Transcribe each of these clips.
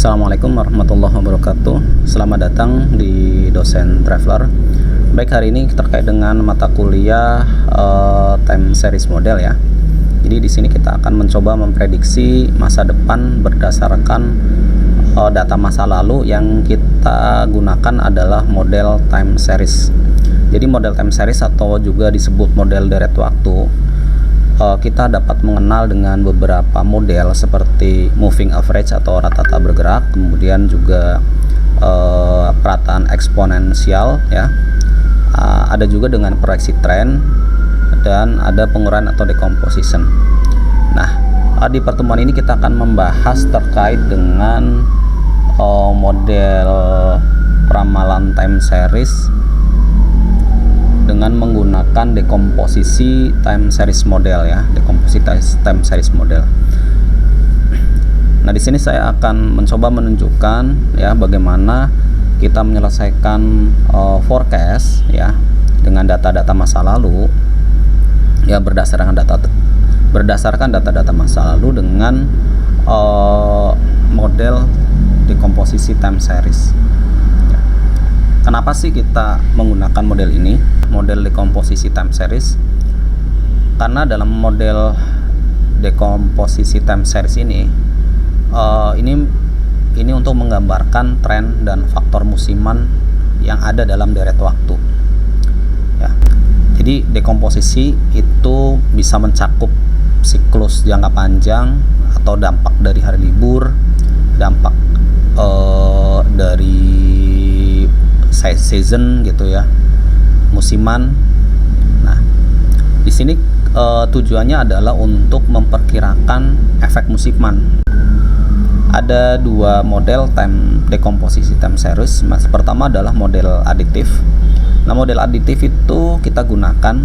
Assalamualaikum warahmatullahi wabarakatuh. Selamat datang di Dosen Traveler. Baik, hari ini terkait dengan mata kuliah time series model ya. Jadi di sini kita akan mencoba memprediksi masa depan berdasarkan data masa lalu. Yang kita gunakan adalah model time series. Jadi model time series atau juga disebut model deret waktu, kita dapat mengenal dengan beberapa model seperti moving average atau rata-rata bergerak, kemudian juga perataan eksponensial ya, ada juga dengan proyeksi tren, dan ada penguraian atau decomposition. Nah, di pertemuan ini kita akan membahas terkait dengan model ramalan time series dengan menggunakan dekomposisi time series model ya, dekomposisi time series model. Nah, di sini saya akan mencoba menunjukkan ya bagaimana kita menyelesaikan forecast ya dengan data-data masa lalu ya, berdasarkan data-data masa lalu dengan model dekomposisi time series. Kenapa sih kita menggunakan model ini, model dekomposisi time series? Karena dalam model dekomposisi time series ini untuk menggambarkan tren dan faktor musiman yang ada dalam deret waktu. Ya. Jadi dekomposisi itu bisa mencakup siklus jangka panjang atau dampak dari hari libur, dampak dari season gitu ya, musiman. Nah, di sini tujuannya adalah untuk memperkirakan efek musiman. Ada dua model time dekomposisi time series. Pertama adalah model aditif. Nah, model aditif itu kita gunakan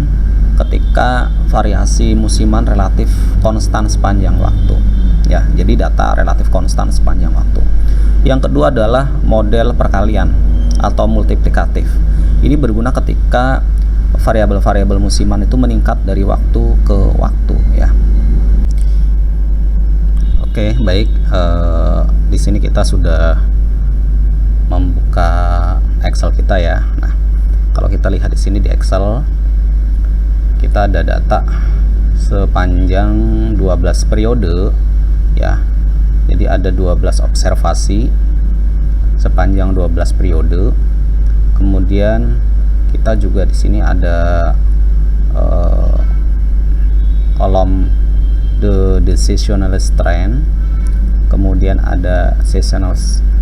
ketika variasi musiman relatif konstan sepanjang waktu. Ya, jadi data relatif konstan sepanjang waktu. Yang kedua adalah model perkalian atau multiplikatif. Ini berguna ketika variabel-variabel musiman itu meningkat dari waktu ke waktu ya. Oke, baik. Di sini kita sudah membuka Excel kita ya. Nah, kalau kita lihat di sini di Excel, kita ada data sepanjang 12 periode ya. Jadi ada 12 observasi sepanjang 12 periode. Kemudian kita juga di sini ada kolom the decisional trend, kemudian ada seasonal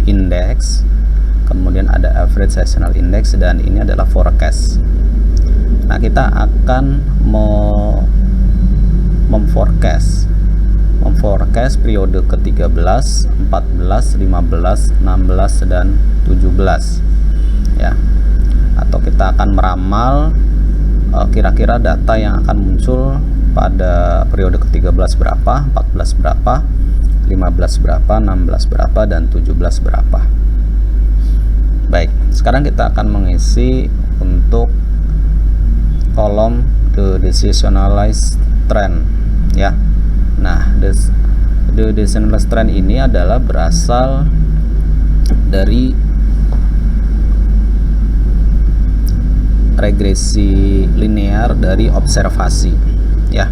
index, kemudian ada average seasonal index, dan ini adalah forecast. Nah, kita akan memforecast periode ke-13, 14, 15, 16, dan 17 ya. Atau kita akan meramal kira-kira data yang akan muncul pada periode ke-13 berapa, 14 berapa, 15 berapa, 16 berapa, dan 17 berapa. Baik, sekarang kita akan mengisi untuk kolom the decisionalized trend ya. Nah, the decisionalized trend ini adalah berasal dari regresi linear dari observasi ya,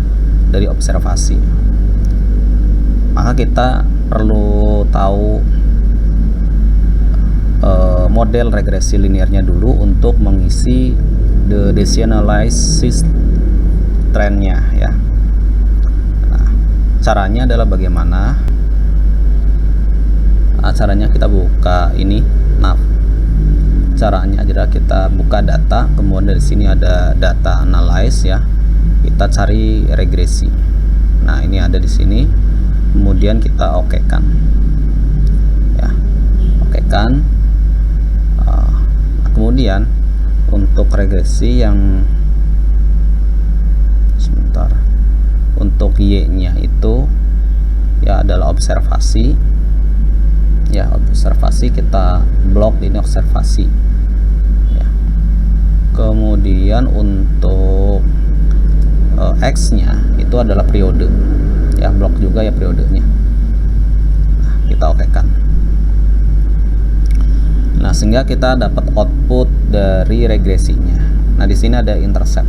dari observasi. Maka kita perlu tahu model regresi linearnya dulu untuk mengisi the decisionalized trendnya ya. Caranya adalah bagaimana? Caranya kita buka ini nav. Caranya adalah kita buka data, kemudian dari sini ada data analyze ya. Kita cari regresi. Nah, ini ada di sini. Kemudian kita okekan. Ya. Okekan. Kemudian untuk regresi yang untuk Y-nya itu ya adalah observasi ya, observasi kita blok ini observasi ya. Kemudian untuk X-nya itu adalah periode ya, blok juga ya periodenya. Nah, kita okekan. Nah, sehingga kita dapat output dari regresinya. Nah, di sini ada intercept.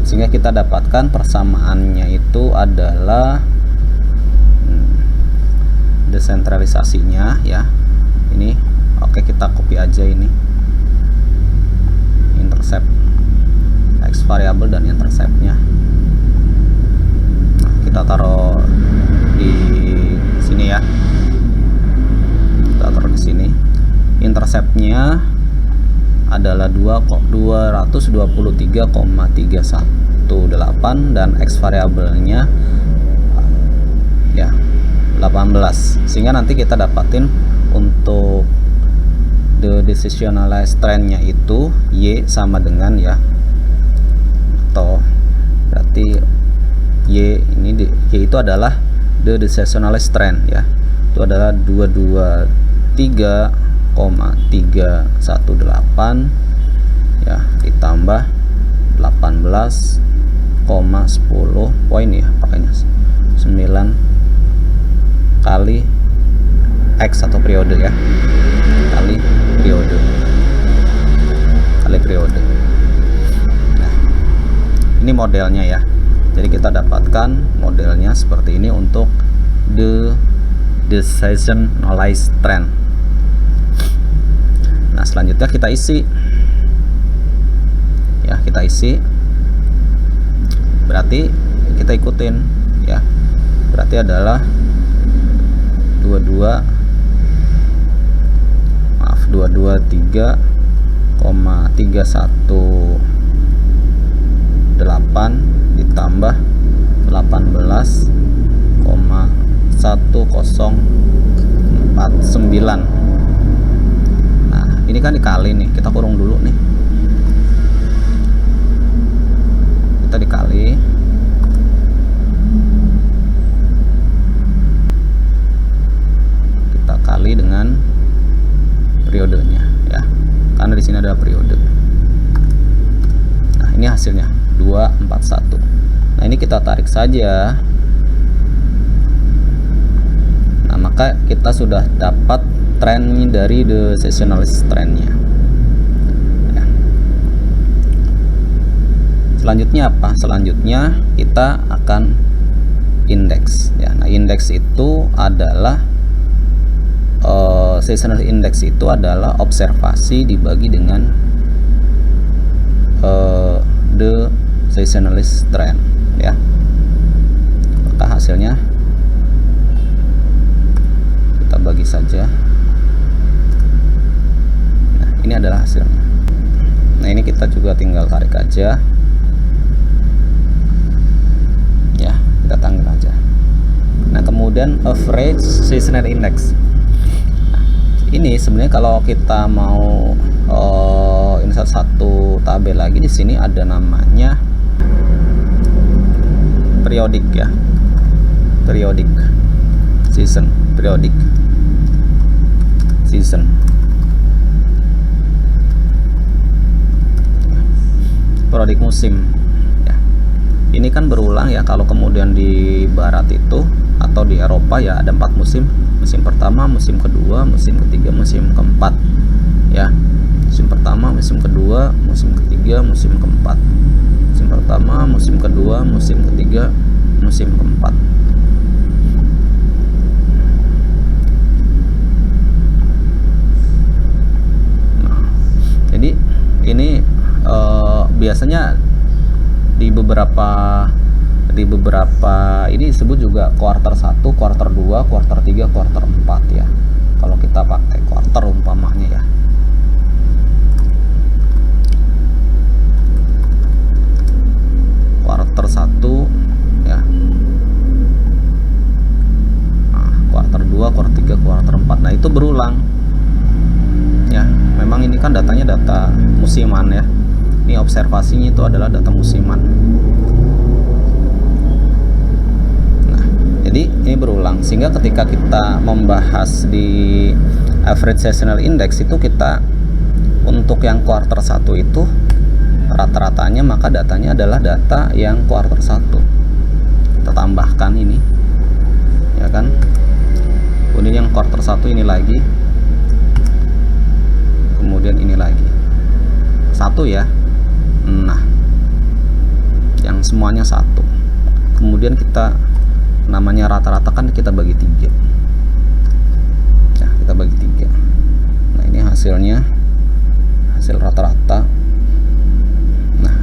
Sehingga kita dapatkan persamaannya itu adalah desentralisasinya ya. Ini oke, kita copy aja ini. Intercept X variable dan interceptnya. Nah, kita taruh di sini ya. Kita taruh di sini. Interceptnya adalah 223,318 dan X variabelnya ya 18, sehingga nanti kita dapatin untuk the decisionalized trendnya itu Y sama dengan ya, atau berarti Y ini Y itu adalah the decisionalized trend ya, itu adalah 223,318 ya ditambah 18,10 poin ya, pakainya 9 kali X atau periode ya, kali periode. Nah, ini modelnya ya. Jadi kita dapatkan modelnya seperti ini untuk the decisionalized trend. Nah, selanjutnya kita isi ya, berarti kita ikutin ya, berarti adalah 223,318 ditambah 18,1049. Nah, ini kan dikali nih, kita kurung dulu nih, kita dikali dengan periodenya ya, karena di sini ada periode. Nah, ini hasilnya 241. Nah, ini kita tarik saja. Nah, maka kita sudah dapat tren dari the seasonalist trendnya ya. Selanjutnya apa? Selanjutnya kita akan indeks ya. Nah, indeks itu adalah seasonal index itu adalah observasi dibagi dengan the seasonalist trend ya. Maka hasilnya kita bagi saja. Nah, ini adalah hasilnya. Nah, ini kita juga tinggal tarik aja ya, kita tanggal aja. Nah, kemudian average seasonal index. Ini sebenarnya kalau kita mau insert satu tabel lagi, di sini ada namanya periodik ya, periodic season. Periodik musim ya. Ini kan berulang ya, kalau kemudian di barat itu atau di Eropa ya ada 4 musim. Musim pertama, musim kedua, musim ketiga, musim keempat ya. Musim pertama, musim kedua, musim ketiga, musim keempat. Musim pertama, musim kedua, musim ketiga, musim keempat. Nah, jadi ini biasanya di beberapa ini disebut juga quarter 1, quarter 2, quarter 3, quarter 4 ya. Kalau kita pakai quarter umpamanya ya. Quarter 1 ya. Nah, quarter 2, quarter 3, quarter 4. Nah, itu berulang. Ya, memang ini kan datanya data musiman ya. Ini observasinya itu adalah data musiman. Jadi ini berulang, sehingga ketika kita membahas di average seasonal index itu, kita untuk yang quarter 1 itu rata-ratanya, maka datanya adalah data yang quarter 1. Kita tambahkan ini ya kan, kemudian yang quarter 1 ini lagi kemudian ini lagi 1 ya. Nah, yang semuanya 1. Kemudian kita namanya rata-rata kan kita bagi 3. Nah, kita bagi 3. Nah, ini hasilnya, hasil rata-rata. Nah,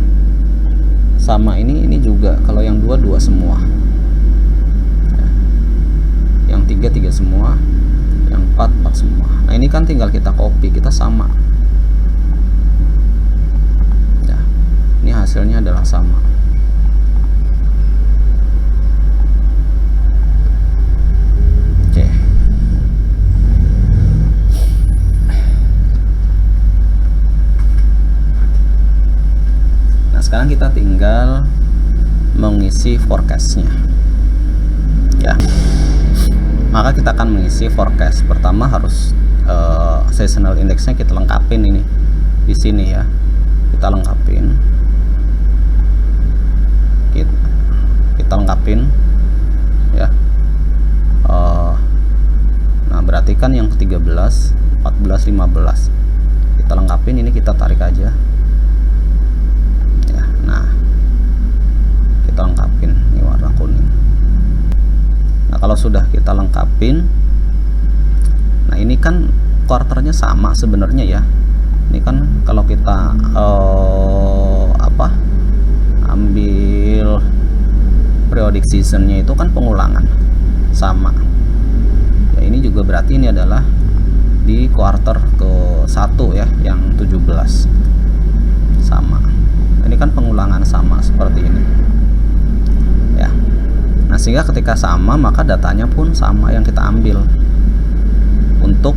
sama ini juga kalau yang 2 semua. Yang 3 semua, yang 4 semua. Nah, ini kan tinggal kita copy, kita sama. Ya, ini hasilnya adalah sama. Oke. Nah, sekarang kita tinggal mengisi forecastnya. Ya. Maka kita akan mengisi forecast. Pertama harus seasonal indexnya kita lengkapin ini di sini ya. Kita lengkapin. Kita lengkapin ya. Nah, berarti kan yang ke-13, 14, 15. Kita lengkapin ini, kita tarik aja. Ya, nah. Kita lengkapin ini warna kuning. Nah, kalau sudah kita lengkapin, nah ini kan quarternya sama sebenarnya ya. Ini kan kalau kita ambil periodic seasonnya itu kan pengulangan sama ya. Ini juga berarti ini adalah di quarter ke-1 ya, yang 17 sama. Ini kan pengulangan sama seperti ini ya. Nah, sehingga ketika sama maka datanya pun sama yang kita ambil untuk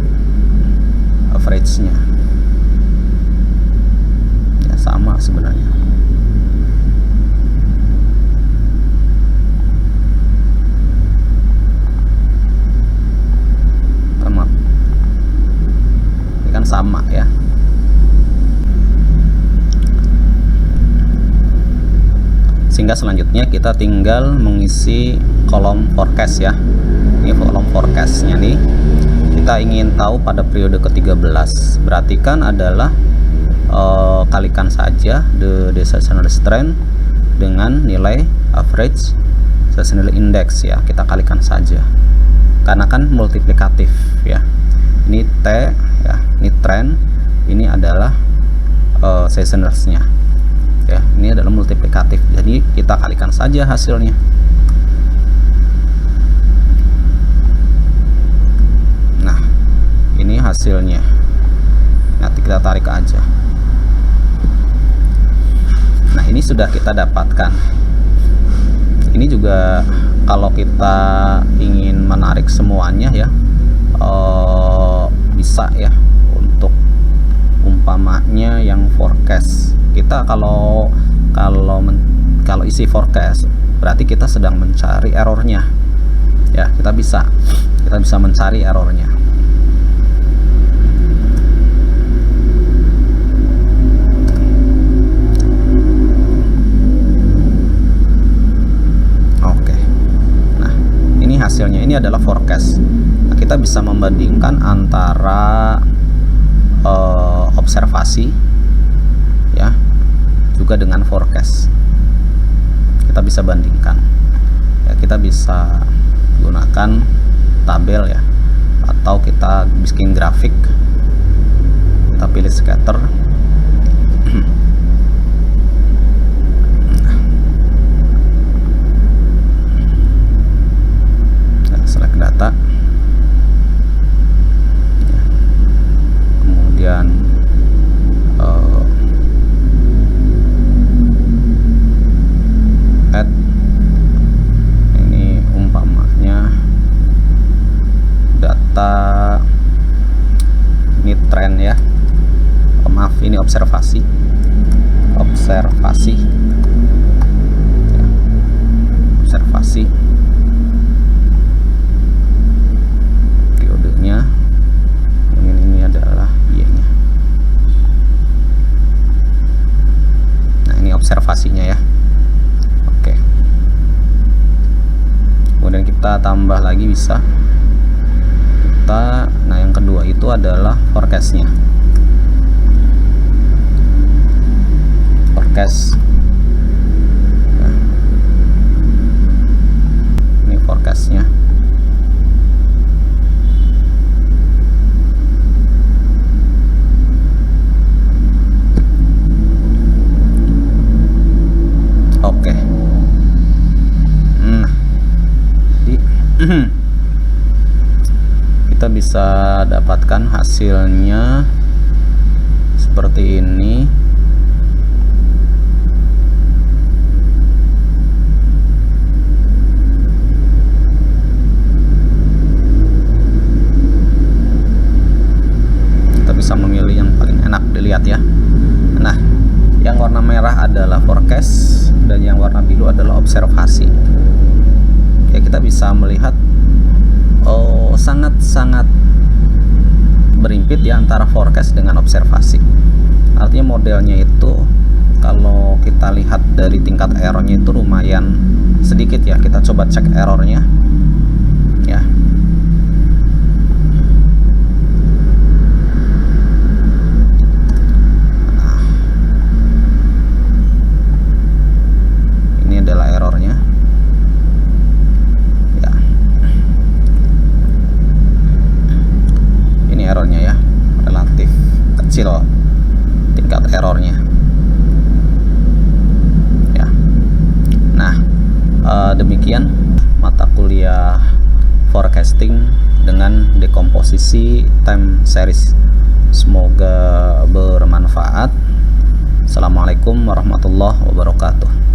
average-nya ya, sama sebenarnya. Sama, ini kan sama ya. Sehingga selanjutnya kita tinggal mengisi kolom forecast ya. Ini kolom forecastnya nih, kita ingin tahu pada periode ke-13. Berarti kan adalah kalikan saja the seasonal trend dengan nilai average seasonal index ya. Kita kalikan saja karena kan multiplikatif ya. Ini T ya, ini trend, ini adalah seasonalsnya ya. Ini adalah multiplikatif, jadi kita kalikan saja hasilnya. Nah, ini hasilnya, nanti kita tarik aja. Nah, ini sudah kita dapatkan. Ini juga kalau kita ingin menarik semuanya ya, bisa ya. Untuk umpamanya yang forecast, kita kalau isi forecast berarti kita sedang mencari errornya ya. Kita bisa mencari errornya. Oke, nah ini hasilnya, ini adalah forecast. Nah, kita bisa membandingkan antara observasi ya juga dengan forecast. Kita bisa bandingkan ya, kita bisa gunakan tabel ya, atau kita bikin grafik. Kita pilih scatter. Nah, select data. Kemudian add, ini umpamanya data, ini trend ya. Maaf, ini observasi ya, observasi periodenya. Ini adalah Y-nya. Nah, ini observasinya ya. Oke. Kemudian kita tambah lagi bisa. Nah, yang kedua itu adalah forecastnya. forecast. Nah, ini forecastnya. Oke. Nah, kita bisa dapatkan hasilnya seperti ini. Kita bisa memilih yang paling enak dilihat ya. Nah, yang warna merah adalah forecast dan yang warna biru adalah observasi. Oke, kita bisa melihat sangat-sangat berimpit ya antara forecast dengan observasi. Artinya modelnya itu kalau kita lihat dari tingkat errornya itu lumayan sedikit ya. Kita coba cek errornya ya. Nah, ini adalah errornya ya. Ini errornya ya, relatif kecil tingkat errornya ya. Nah, demikian mata kuliah forecasting dengan dekomposisi time series. Semoga bermanfaat. Assalamualaikum warahmatullahi wabarakatuh.